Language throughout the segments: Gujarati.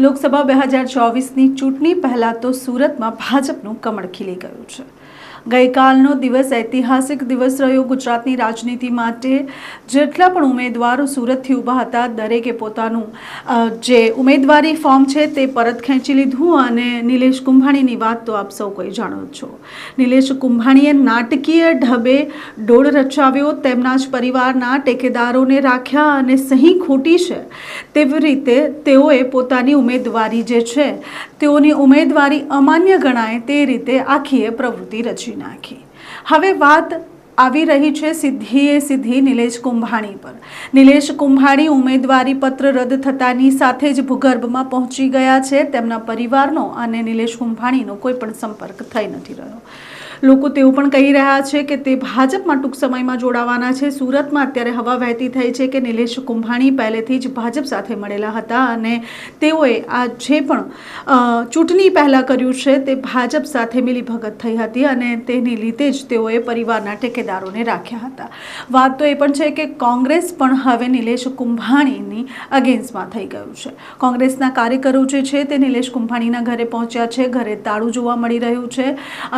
લોકસભા 2024ની ચૂંટણી પહેલાં તો સુરતમાં ભાજપનું કમળ ખીલી ગયું છે। ગઈકાલનો દિવસ ઐતિહાસિક દિવસ રહ્યો। ગુજરાતની રાજનીતિ માટે જેટલા પણ ઉમેદવારો સુરતથી ઊભા હતા દરેકે પોતાનું જે ઉમેદવારી ફોર્મ છે તે પરત ખેંચી લીધું અને નિલેશ કુંભાણીની વાત તો આપ સૌ કોઈ જાણો છો। નિલેશ કુંભાણીએ નાટકીય ઢબે ડોળ રચાવ્યો, તેમના જ પરિવારના ટેકેદારોને રાખ્યા અને સહી ખોટી છે તેવી રીતે તેઓએ પોતાની ઉમેદવારી જે છે તેઓની ઉમેદવારી અમાન્ય ગણાય તે રીતે આખીએ પ્રવૃત્તિ રચી નાખી। હવે વાત આવી રહી છે સીધી નિલેશ કુંભાણી પર। નિલેશ કુંભાણી ઉમેદવારી પત્ર રદ થતાની સાથે જ ભૂગર્ભમાં પહોંચી ગયા છે। તેમના પરિવારનો અને નિલેશ કુંભાણીનો કોઈ પણ સંપર્ક થઈ નથી રહ્યો। લોકો તેવું પણ કહી રહ્યા છે કે તે ભાજપમાં ટૂંક સમયમાં જોડાવાના છે। સુરતમાં અત્યારે હવા વહેતી થઈ છે કે નિલેશ કુંભાણી પહેલેથી જ ભાજપ સાથે મળેલા હતા અને તેઓએ આ જે પણ ચૂંટણી પહેલાં કર્યું છે તે ભાજપ સાથે મિલીભગત થઈ હતી અને તેની લીધે જ તેઓએ પરિવારના ટેકેદારોને રાખ્યા હતા। વાત તો એ પણ છે કે કોંગ્રેસ પણ હવે નિલેશ કુંભાણીની અગેન્સ્ટમાં થઈ ગયું છે। કોંગ્રેસના કાર્યકરો જે છે તે નિલેશ કુંભાણીના ઘરે પહોંચ્યા છે। ઘરે તાળું જોવા મળી રહ્યું છે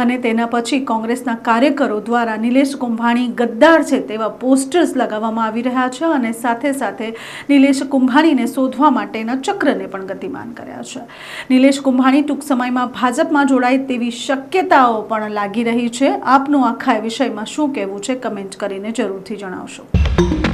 અને તેના પછી કોંગ્રેસના કાર્યકરો દ્વારા નિલેશ કુંભાણી ગદ્દાર છે તેવા પોસ્ટર્સ લગાવવામાં આવી રહ્યા છે અને સાથે સાથે નિલેશ કુંભાણીને શોધવા માટેના ચક્રને પણ ગતિમાન કર્યા છે। નિલેશ કુંભાણી ટૂંક સમયમાં ભાજપમાં જોડાય તેવી શક્યતાઓ પણ લાગી રહી છે। આપનું આખા વિષયમાં શું કહેવું છે કમેન્ટ કરીને જરૂરથી જણાવશો।